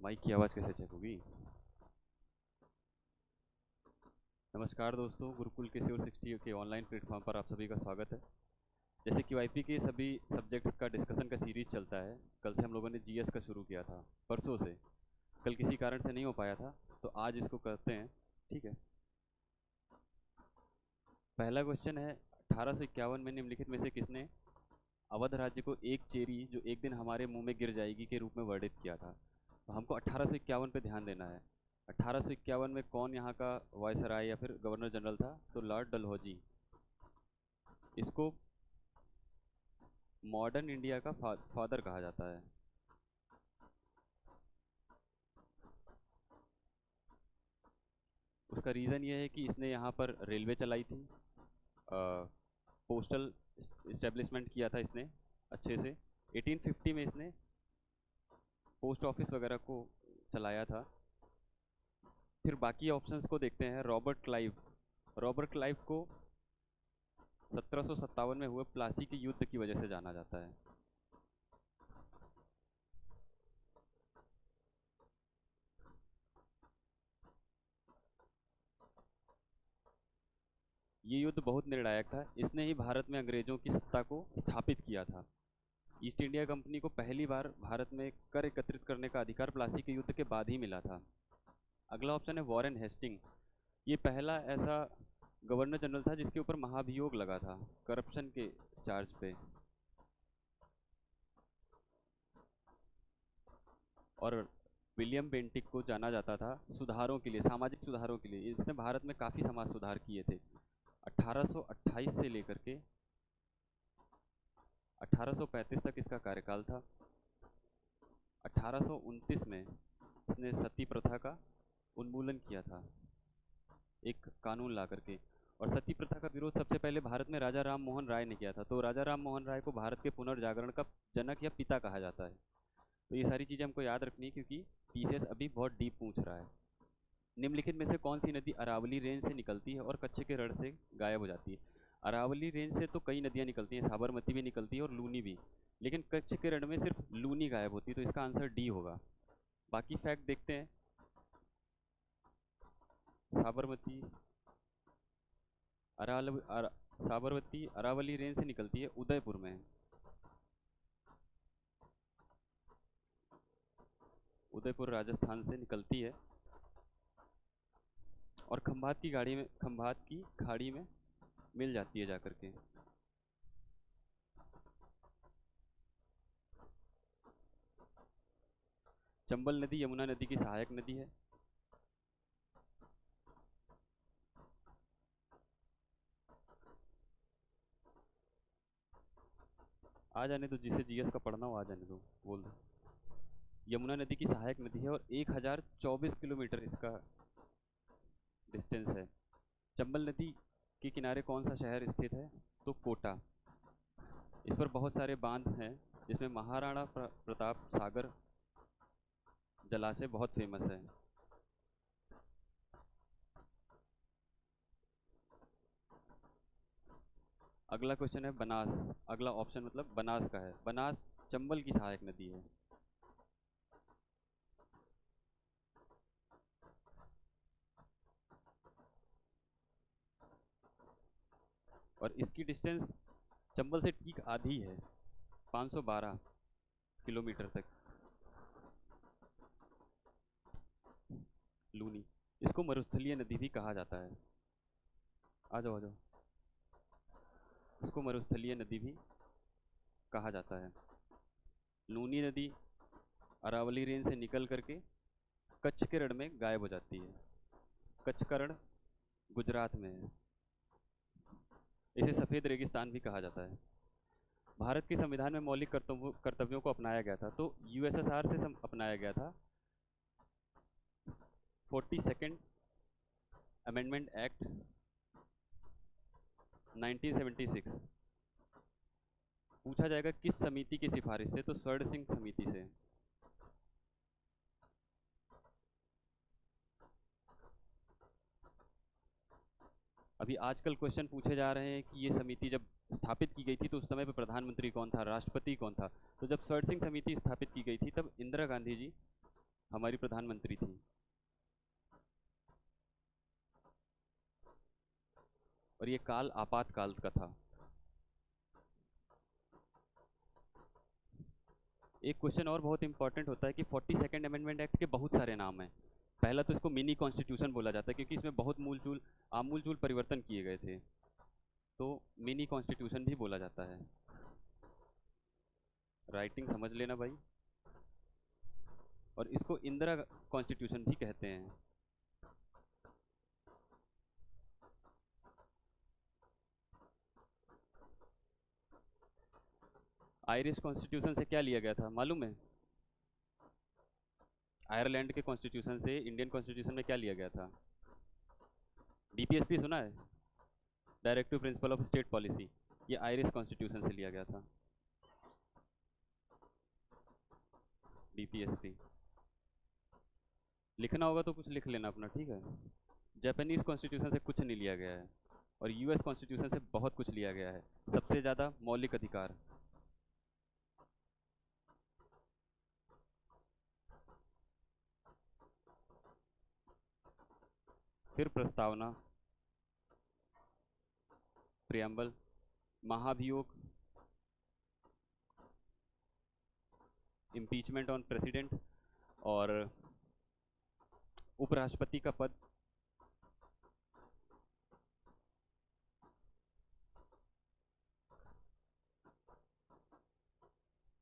Mic की आवाज़ कैसे चेक होगी। नमस्कार दोस्तों, गुरुकुल के श्योर 60 के ऑनलाइन प्लेटफॉर्म पर आप सभी का स्वागत है। जैसे कि वाईपी के सभी सब्जेक्ट्स का डिस्कशन का सीरीज चलता है। कल से हम लोगों ने जीएस का शुरू किया था, परसों से। कल किसी कारण से नहीं हो पाया था, तो आज इसको करते हैं। ठीक है। पहला क्वेश्चन है, 1851 में निम्नलिखित में से किसने अवध राज्य को एक चेरी जो एक दिन हमारे मुंह में गिर जाएगी के रूप में वर्णित किया था। तो हमको 1851 पे ध्यान देना है। 1851 में कौन यहाँ का वायसराय या फिर गवर्नर जनरल था? तो लॉर्ड डलहौजी। इसको मॉडर्न इंडिया का फादर कहा जाता है। उसका रीज़न ये है कि इसने यहाँ पर रेलवे चलाई थी, पोस्टल इस्टेब्लिशमेंट किया था इसने अच्छे से। 1850 में इसने पोस्ट ऑफिस वगैरह को चलाया था। फिर बाकी ऑप्शंस को देखते हैं। रॉबर्ट क्लाइव को 1757 में हुए प्लासी के युद्ध की वजह से जाना जाता है। ये युद्ध बहुत निर्णायक था। इसने ही भारत में अंग्रेजों की सत्ता को स्थापित किया था। ईस्ट इंडिया कंपनी को पहली बार भारत में कर एकत्रित करने का अधिकार प्लासी के युद्ध के बाद ही मिला था। अगला ऑप्शन है वॉरेन हेस्टिंग। ये पहला ऐसा गवर्नर जनरल था जिसके ऊपर महाभियोग लगा था करप्शन के चार्ज पे। और विलियम बेंटिक को जाना जाता था सुधारों के लिए, सामाजिक सुधारों के लिए। इसने भारत में काफ़ी समाज सुधार किए थे। 1828 से लेकर के 1835 तक इसका कार्यकाल था। 1829 में इसने सती प्रथा का उन्मूलन किया था, एक कानून ला करके। और सती प्रथा का विरोध सबसे पहले भारत में राजा राम मोहन राय ने किया था। तो राजा राम मोहन राय को भारत के पुनर्जागरण का जनक या पिता कहा जाता है। तो ये सारी चीज़ें हमको याद रखनी है, क्योंकि पीसीएस अभी बहुत डीप पूछ रहा है। निम्नलिखित में से कौन सी नदी अरावली रेंज से निकलती है और कच्छ के रण से गायब हो जाती है? अरावली रेंज से तो कई नदियाँ निकलती हैं, साबरमती भी निकलती है और लूनी भी, लेकिन कच्छ के रण में सिर्फ लूनी गायब होती है। तो इसका आंसर डी होगा। बाकी फैक्ट देखते हैं। साबरमती साबरमती अरावली रेंज से निकलती है उदयपुर में। उदयपुर राजस्थान से निकलती है और खंभात की खाड़ी में मिल जाती है जाकर के। चंबल नदी यमुना नदी की सहायक नदी है। आ जाने दो, जिसे जीएस का पढ़ना हो आ जाने दो, बोल दो। यमुना नदी की सहायक नदी है और 1024 किलोमीटर इसका डिस्टेंस है। चंबल नदी के किनारे कौन सा शहर स्थित है? तो कोटा। इस पर बहुत सारे बांध हैं, जिसमें महाराणा प्रताप सागर जलाशय बहुत फेमस है। अगला क्वेश्चन है बनास। अगला ऑप्शन मतलब बनास का है। बनास चंबल की सहायक नदी है। और इसकी डिस्टेंस चंबल से ठीक आधी है, 512 किलोमीटर तक। लूनी, इसको मरुस्थलीय नदी भी कहा जाता है। आ जाओ आ जाओ। इसको मरुस्थलीय नदी भी कहा जाता है। लूनी नदी अरावली रेंज से निकल करके कच्छ के रण में गायब हो जाती है। कच्छ का रण गुजरात में है। इसे सफ़ेद रेगिस्तान भी कहा जाता है। भारत के संविधान में मौलिक कर्तव्यों को अपनाया गया था, तो यूएसएसआर से अपनाया गया था 42nd अमेंडमेंट एक्ट 1976। पूछा जाएगा किस समिति की सिफारिश से? तो स्वर्ण सिंह समिति से। अभी आजकल क्वेश्चन पूछे जा रहे हैं कि ये समिति जब स्थापित की गई थी तो उस समय पे प्रधानमंत्री कौन था, राष्ट्रपति कौन था? तो जब स्वर्ण सिंह समिति स्थापित की गई थी तब इंदिरा गांधी जी हमारी प्रधानमंत्री थी। और ये काल आपातकाल का था। एक क्वेश्चन और बहुत इंपॉर्टेंट होता है कि 42nd अमेंडमेंट एक्ट के बहुत सारे नाम हैं। पहला तो इसको मिनी कॉन्स्टिट्यूशन बोला जाता है क्योंकि इसमें बहुत आमूलचूल परिवर्तन किए गए थे, तो मिनी कॉन्स्टिट्यूशन भी बोला जाता है। राइटिंग समझ लेना भाई। और इसको इंदिरा कॉन्स्टिट्यूशन भी कहते हैं। आयरिश कॉन्स्टिट्यूशन से क्या लिया गया था मालूम है? आयरलैंड के कॉन्स्टिट्यूशन से इंडियन कॉन्स्टिट्यूशन में क्या लिया गया था? डीपीएसपी सुना है? Directive principle of state policy. ये आयरिश कॉन्स्टिट्यूशन से लिया गया था, डीपीएसपी। लिखना होगा तो कुछ लिख लेना अपना, ठीक है। जापानीज कॉन्स्टिट्यूशन से कुछ नहीं लिया गया है, और यूएस कॉन्स्टिट्यूशन से बहुत कुछ लिया गया है, सबसे ज़्यादा मौलिक अधिकार। फिर प्रस्तावना, प्रियम्बल, महाभियोग, इम्पीचमेंट ऑन प्रेसिडेंट, और उपराष्ट्रपति का पद।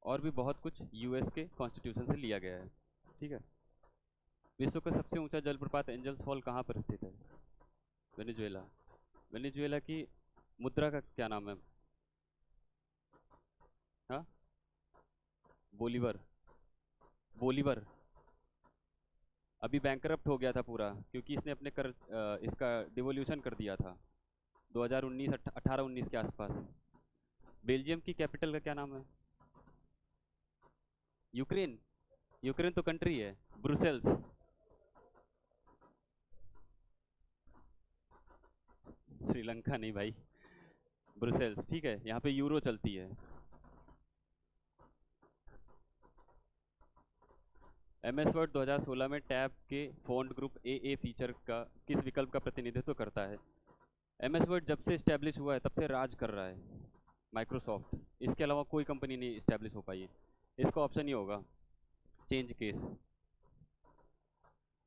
और भी बहुत कुछ यूएस के कॉन्स्टिट्यूशन से लिया गया है, ठीक है। विश्व का सबसे ऊंचा जलप्रपात एंजल्स फॉल कहाँ पर स्थित है? वेनेजुएला। वेनेजुएला की मुद्रा का क्या नाम है? हाँ, बोलीवर। बोलीवर। अभी बैंकरप्ट हो गया था पूरा क्योंकि इसने अपने इसका डिवोल्यूशन कर दिया था 2019 18-19 के आसपास। बेल्जियम की कैपिटल का क्या नाम है? यूक्रेन। यूक्रेन तो कंट्री है। ब्रुसेल्स। श्रीलंका नहीं भाई, ब्रुसेल्स, ठीक है। यहाँ पे यूरो चलती है। MS वर्ड 2016 में टैब के फॉन्ट ग्रुप AA फीचर का किस विकल्प का प्रतिनिधित्व करता है? MS वर्ड जब से इस्टेब्लिश हुआ है तब से राज कर रहा है माइक्रोसॉफ्ट। इसके अलावा कोई कंपनी नहीं इस्टेब्लिश हो पाई है। इसका ऑप्शन ही होगा चेंज केस।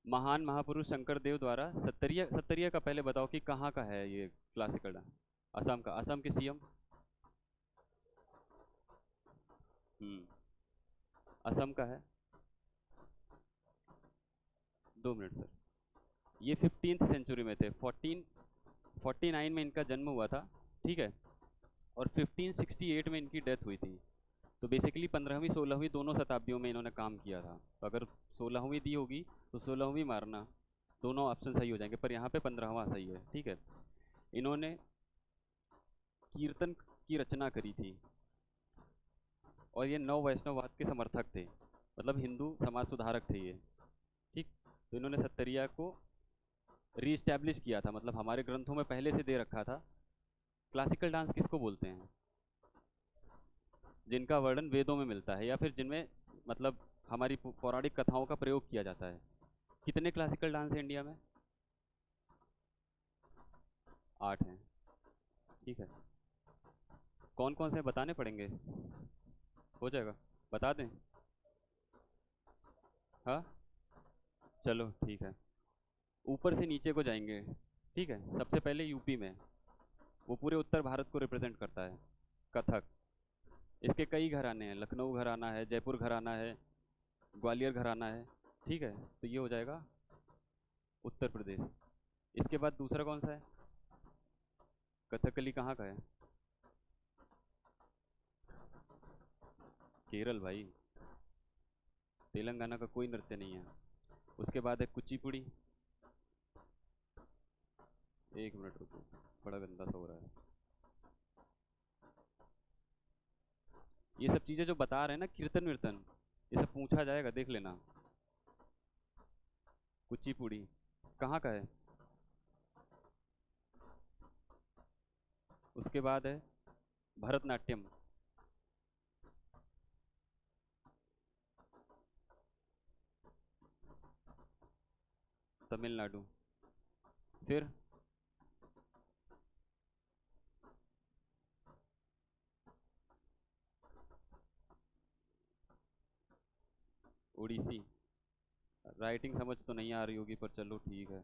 महान महापुरुष शंकर देव द्वारा सत्तरिया का पहले बताओ कि कहाँ का है ये क्लासिकल डांस? असम का। असम के सीएम? असम का है। 2 मिनट सर। ये 15th सेंचुरी में थे। 1449 में इनका जन्म हुआ था, ठीक है, और 1568 में इनकी डेथ हुई थी। तो बेसिकली 15वीं 16वीं दोनों शताब्दियों में इन्होंने काम किया था। तो अगर 16वीं दी होगी तो 16वीं मारना, दोनों ऑप्शन सही हो जाएंगे, पर यहाँ पे 15वां सही है, ठीक है। इन्होंने कीर्तन की रचना करी थी, और ये नव वैष्णववाद के समर्थक थे, मतलब हिंदू समाज सुधारक थे ये, ठीक। तो इन्होंने सत्तरिया को रीस्टैब्लिश किया था, मतलब हमारे ग्रंथों में पहले से दे रखा था। क्लासिकल डांस किसको बोलते हैं? जिनका वर्णन वेदों में मिलता है या फिर जिनमें मतलब हमारी पौराणिक कथाओं का प्रयोग किया जाता है। कितने क्लासिकल डांस है इंडिया में? 8 हैं, ठीक है। कौन कौन से बताने पड़ेंगे? हो जाएगा, बता दें? हाँ, चलो ठीक है। ऊपर से नीचे को जाएंगे, ठीक है। सबसे पहले यूपी में, वो पूरे उत्तर भारत को रिप्रेजेंट करता है, कथक। इसके कई घराने हैं, लखनऊ घराना है, जयपुर घराना है, ग्वालियर घराना है, ठीक है। तो ये हो जाएगा उत्तर प्रदेश। इसके बाद दूसरा कौन सा है? कथकली कहाँ का है? केरल भाई, तेलंगाना का कोई नृत्य नहीं है। उसके बाद है कुचिपुड़ी। एक मिनट रुको, बड़ा गंदा सा हो रहा है। ये सब चीज़ें जो बता रहे हैं ना, कीर्तन वीर्तन, ये सब पूछा जाएगा, देख लेना। कुचिपुड़ी कहाँ का है? उसके बाद है भरतनाट्यम। तमिलनाडु। फिर उड़ीसी। राइटिंग समझ तो नहीं आ रही होगी पर चलो ठीक है।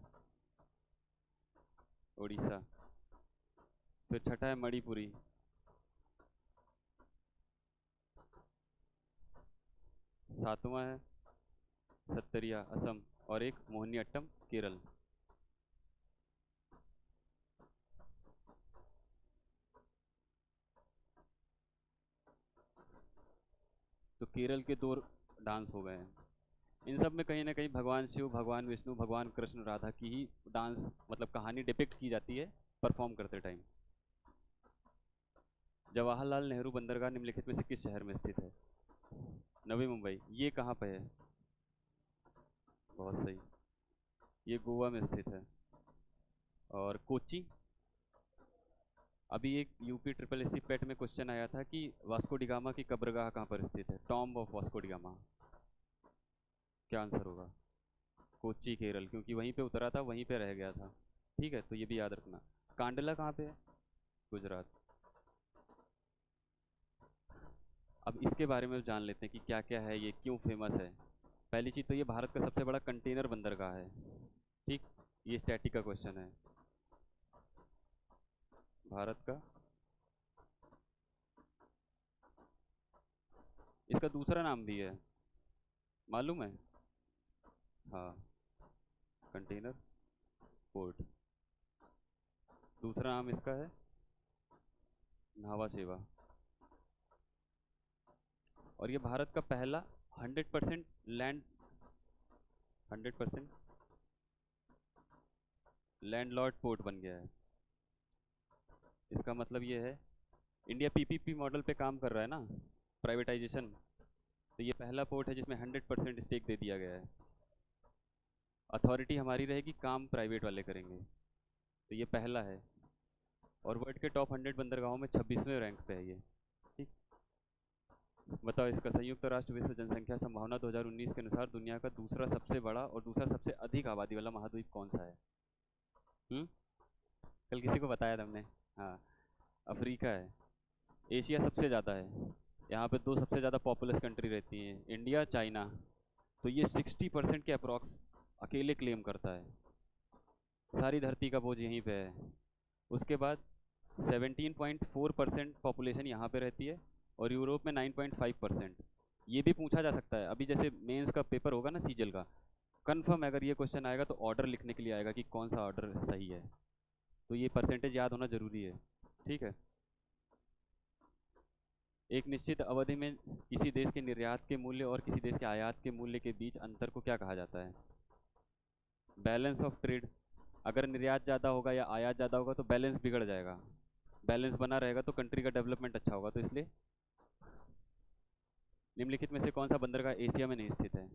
उड़ीसा। फिर छठा है मणिपुरी। सातवां है सत्तरिया असम। और एक मोहिनीअट्टम केरल। तो केरल के दो डांस हो गए हैं। इन सब में कहीं ना कहीं भगवान शिव, भगवान विष्णु, भगवान कृष्ण, राधा की ही डांस मतलब कहानी डिपिक्ट की जाती है परफॉर्म करते टाइम। जवाहरलाल नेहरू बंदरगाह निम्नलिखित में से किस शहर में स्थित है? नवी मुंबई। ये कहाँ पे है? बहुत सही। ये गोवा में स्थित है। और कोची। अभी एक यूपी ट्रिपल एससी पेट में क्वेश्चन आया था कि वास्को डिगामा की कब्रगाह कहाँ पर स्थित है? Tomb of Vasco da Gama. क्या आंसर होगा? कोच्चि केरल, क्योंकि वहीं पे उतरा था, वहीं पे रह गया था। ठीक है, तो ये भी याद रखना। कांडला कहाँ पे है? गुजरात। अब इसके बारे में जान लेते हैं कि क्या क्या है, ये क्यों फेमस है। पहली चीज़ तो ये भारत का सबसे बड़ा कंटेनर बंदरगाह है। ठीक, ये स्टैटिक का क्वेश्चन है। भारत का, इसका दूसरा नाम भी है, मालूम है? हाँ, कंटेनर पोर्ट। दूसरा नाम इसका है नावा सेवा। और ये भारत का पहला 100% लैंड 100% लैंडलॉर्ड पोर्ट बन गया है। इसका मतलब ये है, इंडिया पीपीपी मॉडल पे काम कर रहा है ना, प्राइवेटाइजेशन। तो ये पहला पोर्ट है जिसमें 100% स्टेक दे दिया गया है। अथॉरिटी हमारी रहेगी, काम प्राइवेट वाले करेंगे। तो ये पहला है। और वर्ल्ड के टॉप 100 बंदरगाहों में 26वें रैंक पे है ये। ठीक, बताओ इसका संयुक्त राष्ट्र विश्व जनसंख्या संभावना 2019 के अनुसार दुनिया का दूसरा सबसे बड़ा और दूसरा सबसे अधिक आबादी वाला महाद्वीप कौन सा है? हम्म, कल किसी को बताया था हमने। हाँ, अफ्रीका है। एशिया सबसे ज़्यादा है। यहाँ पे दो सबसे ज़्यादा पॉपुलस कंट्री रहती हैं, इंडिया, चाइना। तो ये 60% के अप्रॉक्स अकेले क्लेम करता है। सारी धरती का बोझ यहीं पे है। उसके बाद 17.4% पॉपुलेशन यहाँ पे रहती है और यूरोप में 9.5%। ये भी पूछा जा सकता है, अभी जैसे मेंस का पेपर होगा ना सीजल का, कन्फर्म अगर ये क्वेश्चन आएगा तो ऑर्डर लिखने के लिए आएगा कि कौन सा ऑर्डर सही है। तो ये परसेंटेज याद होना ज़रूरी है। ठीक है। एक निश्चित अवधि में किसी देश के निर्यात के मूल्य और किसी देश के आयात के मूल्य के बीच अंतर को क्या कहा जाता है? Balance of trade. अगर निर्यात ज़्यादा होगा या आयात ज़्यादा होगा तो बैलेंस बिगड़ जाएगा। बैलेंस बना रहेगा तो कंट्री का डेवलपमेंट अच्छा होगा, तो इसलिए निम्नलिखित में से कौन सा बंदरगाह एशिया में नहीं स्थित है?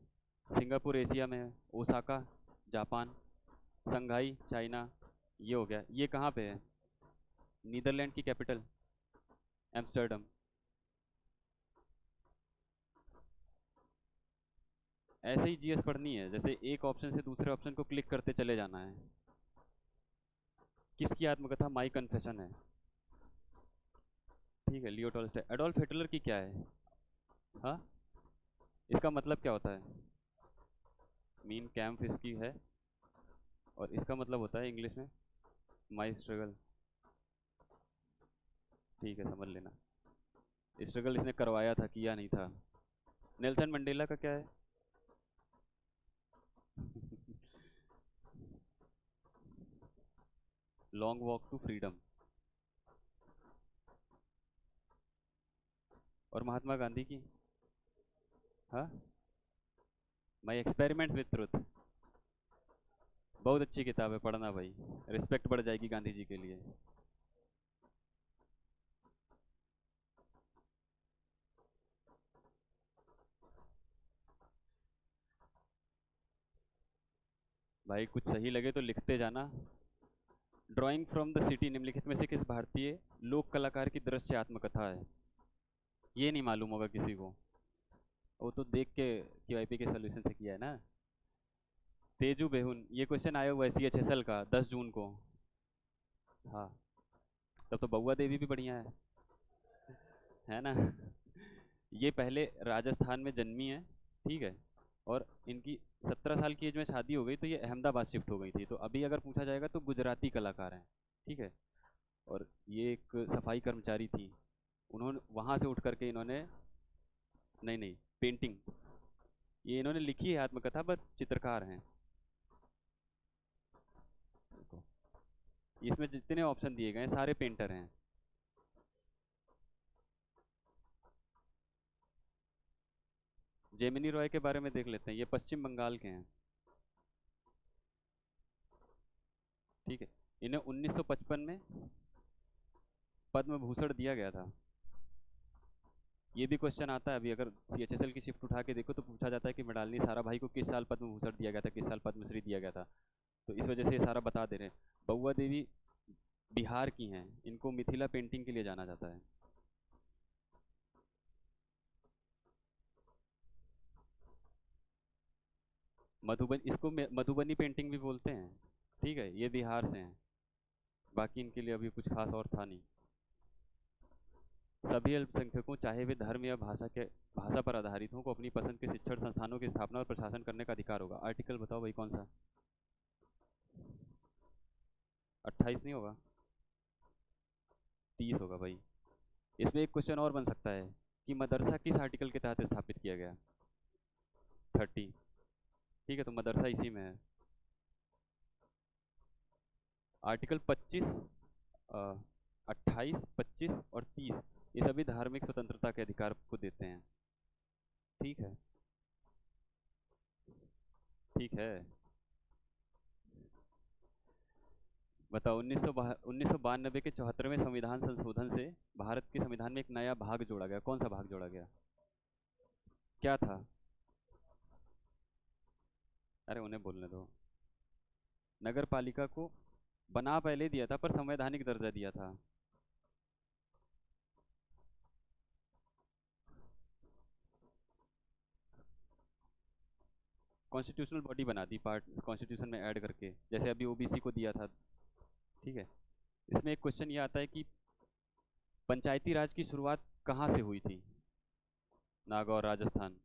सिंगापुर एशिया में है, ओसाका जापान, संघाई चाइना। ये हो गया। ये कहाँ पे है? नीदरलैंड की कैपिटल एम्स्टर्डम। ऐसे ही जीएस पढ़नी है, जैसे एक ऑप्शन से दूसरे ऑप्शन को क्लिक करते चले जाना है। किसकी आत्मकथा? माई कन्फेशन है। ठीक है, लियो टॉल्स्टॉय। एडोल्फ हिटलर की क्या है? हाँ, इसका मतलब क्या होता है? मीन कैम्प इसकी है और इसका मतलब होता है इंग्लिश में माई स्ट्रगल। ठीक है, समझ लेना। स्ट्रगल इसने करवाया था, किया नहीं था। नेल्सन मंडेला का क्या है? Long walk to freedom. और महात्मा गांधी की? हाँ, माई एक्सपेरिमेंट्स विथ ट्रुथ। बहुत अच्छी किताब है, पढ़ना भाई, रिस्पेक्ट बढ़ जाएगी गांधी जी के लिए। भाई कुछ सही लगे तो लिखते जाना। ड्राइंग फ्रॉम द सिटी निम्नलिखित में से किस भारतीय लोक कलाकार की दृश्य आत्मकथा है? ये नहीं मालूम होगा किसी को, वो तो देख के क्यूआईपी के सोल्यूशन से किया है ना। तेजू बेहुन, ये क्वेश्चन आया हुआ है CHSL का 10 जून को। हाँ, तब तो बउआ देवी भी बढ़िया है ना। ये पहले राजस्थान में जन्मी है, ठीक है, और इनकी 17 साल की एज में शादी हो गई, तो ये अहमदाबाद शिफ्ट हो गई थी। तो अभी अगर पूछा जाएगा तो गुजराती कलाकार हैं, ठीक है। और ये एक सफाई कर्मचारी थी, उन्होंने वहाँ से उठ करके इन्होंने, नहीं नहीं, पेंटिंग, ये इन्होंने लिखी है आत्मकथा, पर चित्रकार हैं। देखो, इसमें जितने ऑप्शन दिए गए हैं सारे पेंटर हैं। जेमिनी रॉय के बारे में देख लेते हैं, ये पश्चिम बंगाल के हैं, ठीक है। इन्हें 1955 में पद्म भूषण दिया गया था। ये भी क्वेश्चन आता है अभी, अगर CHSL की शिफ्ट उठा के देखो तो पूछा जाता है कि मृणालिनी साराभाई को किस साल पद्म भूषण दिया गया था, किस साल पद्मश्री दिया गया था। तो इस वजह से ये सारा बता दे रहे हैं। बउआ देवी बिहार की हैं, इनको मिथिला पेंटिंग के लिए जाना जाता है। मधुबनी, इसको मधुबनी पेंटिंग भी बोलते हैं, ठीक है। ये बिहार से हैं, बाकी इनके लिए अभी कुछ खास और था नहीं। सभी अल्पसंख्यकों, चाहे वे धर्म या भाषा पर आधारित हों, को अपनी पसंद के शिक्षण संस्थानों की स्थापना और प्रशासन करने का अधिकार होगा। आर्टिकल बताओ भाई, कौन सा? 28 नहीं होगा, 30 होगा भाई। इसमें एक क्वेश्चन और बन सकता है कि मदरसा किस आर्टिकल के तहत स्थापित किया गया? 30, ठीक है, तो मदरसा इसी में है। आर्टिकल 25, 28, 25 और 30, ये सभी धार्मिक स्वतंत्रता के अधिकार को देते हैं, ठीक है। ठीक है, बताओ। 1992 के 74वें संविधान संशोधन से भारत के संविधान में एक नया भाग जोड़ा गया। कौन सा भाग जोड़ा गया? क्या था? अरे उन्हें बोलने दो। नगर पालिका को बना पहले दिया था, पर संवैधानिक दर्जा दिया था। कॉन्स्टिट्यूशनल बॉडी बना दी, पार्ट कॉन्स्टिट्यूशन में ऐड करके, जैसे अभी OBC को दिया था, ठीक है। इसमें एक क्वेश्चन ये आता है कि पंचायती राज की शुरुआत कहाँ से हुई थी? नागौर, राजस्थान।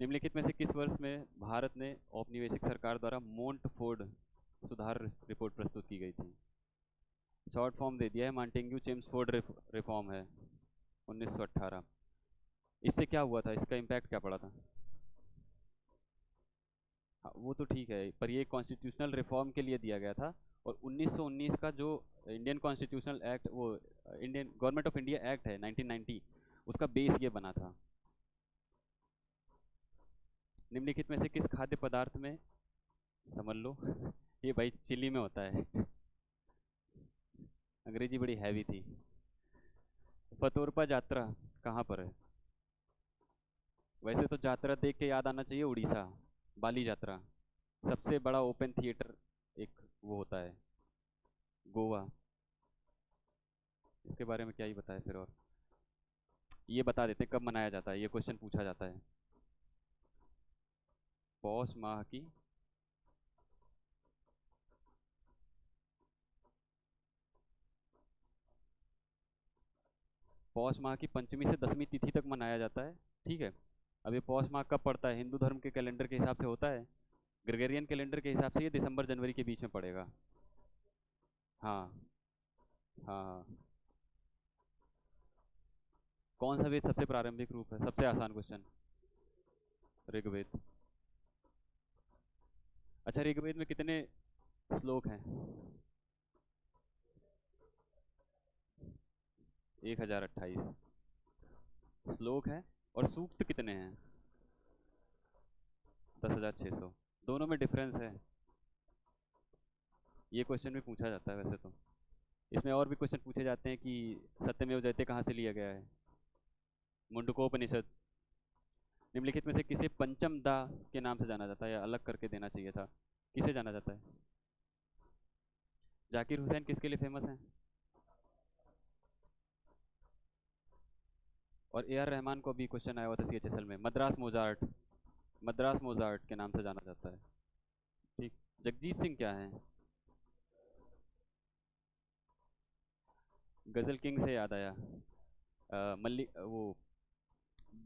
निम्नलिखित में से किस वर्ष में भारत ने औपनिवेशिक सरकार द्वारा मोंटफोर्ड सुधार रिपोर्ट प्रस्तुत की गई थी? शॉर्ट फॉर्म दे दिया है, मॉन्टेग्यू चेम्सफोर्ड रिफॉर्म है, 1918। इससे क्या हुआ था, इसका इम्पैक्ट क्या पड़ा था? हाँ, वो तो ठीक है, पर ये कॉन्स्टिट्यूशनल रिफॉर्म के लिए दिया गया था। और 1919 का जो इंडियन कॉन्स्टिट्यूशनल एक्ट, वो Indian government of India act है 1990, उसका बेस ये बना था। निम्नलिखित में से किस खाद्य पदार्थ में, समझ लो, ये भाई चिली में होता है। अंग्रेजी बड़ी हैवी थी। फतोरपा यात्रा कहाँ पर है? वैसे तो यात्रा देख के याद आना चाहिए उड़ीसा, बाली यात्रा। सबसे बड़ा ओपन थिएटर एक वो होता है, गोवा। इसके बारे में क्या ही बताए फिर। और ये बता देते हैं कब मनाया जाता है, ये क्वेश्चन पूछा जाता है। पौष माह की पौष माह की पंचमी से 10वीं तिथि तक मनाया जाता है, ठीक है। अब ये पौष माह कब पड़ता है? हिंदू धर्म के कैलेंडर के हिसाब से होता है, ग्रेगरियन कैलेंडर के हिसाब से ये दिसंबर जनवरी के बीच में पड़ेगा। हाँ हाँ हाँ। कौन सा वेद सबसे प्रारंभिक रूप है? सबसे आसान क्वेश्चन, ऋग्वेद। अच्छा, ऋग्वेद में कितने श्लोक हैं? 1028 श्लोक हैं। और सूक्त कितने हैं? 10,600। दोनों में डिफरेंस है। ये क्वेश्चन भी पूछा जाता है वैसे तो। इसमें और भी क्वेश्चन पूछे जाते हैं कि सत्यमेव जयते कहाँ से लिया गया है? मुंडकोपनिषद। निम्नलिखित में से किसे पंचम दा के नाम से जाना जाता है, या अलग करके देना चाहिए था? किसे जाना जाता है? जाकिर हुसैन किसके लिए फेमस हैं? और AR रहमान को अभी क्वेश्चन आया हुआ था CHSL में, मद्रास मोजार्ट। मद्रास मोजार्ट के नाम से जाना जाता है। ठीक। जगजीत सिंह क्या है? गजल किंग से याद आया, मल्ली वो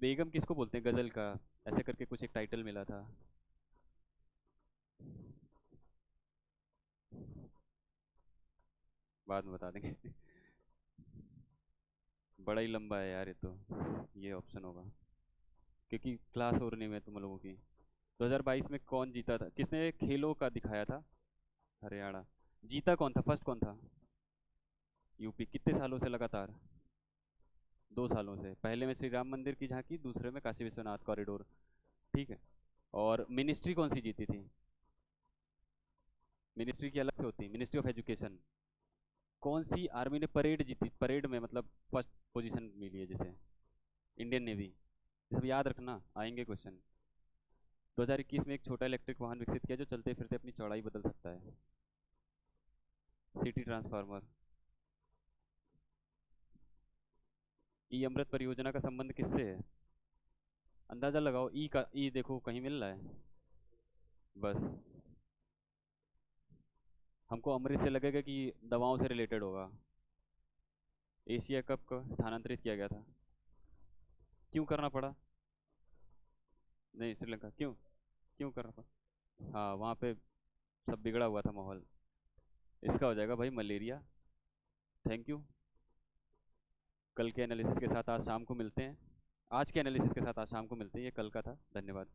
बेगम किसको बोलते हैं गजल का, ऐसे करके कुछ एक टाइटल मिला था। बाद में बता देंगे। बड़ा ही लंबा है यार ये तो, ये ऑप्शन होगा क्योंकि क्लास हो रही है तुम लोगों की। 2022 में कौन जीता था, किसने खेलों का दिखाया था? हरियाणा। जीता कौन था, फर्स्ट कौन था? यूपी। कितने सालों से लगातार? 2 सालों से। पहले में श्री राम मंदिर की झांकी, दूसरे में काशी विश्वनाथ कॉरिडोर। ठीक है। और मिनिस्ट्री कौन सी जीती थी? मिनिस्ट्री की अलग से होती है, मिनिस्ट्री ऑफ एजुकेशन। कौन सी आर्मी ने परेड जीती, परेड में मतलब फर्स्ट पोजीशन मिली है जिसे? Indian navy. ये सब याद रखना, आएंगे क्वेश्चन। 2021 में एक छोटा इलेक्ट्रिक वाहन विकसित किया जो चलते फिरते अपनी चौड़ाई बदल सकता है। City transformer. ई अमृत परियोजना का संबंध किससे है? अंदाजा लगाओ, ई का ई देखो कहीं मिल रहा है? बस हमको अमृत से लगेगा कि दवाओं से रिलेटेड होगा। एशिया कप को स्थानांतरित किया गया था, क्यों करना पड़ा? नहीं, श्रीलंका क्यों? क्यों करना पड़ा? हाँ, वहाँ पे सब बिगड़ा हुआ था माहौल। इसका हो जाएगा भाई मलेरिया। Thank you. कल के एनालिसिस के साथ आज शाम को मिलते हैं। आज के एनालिसिस के साथ आज शाम को मिलते हैं, ये कल का था। धन्यवाद।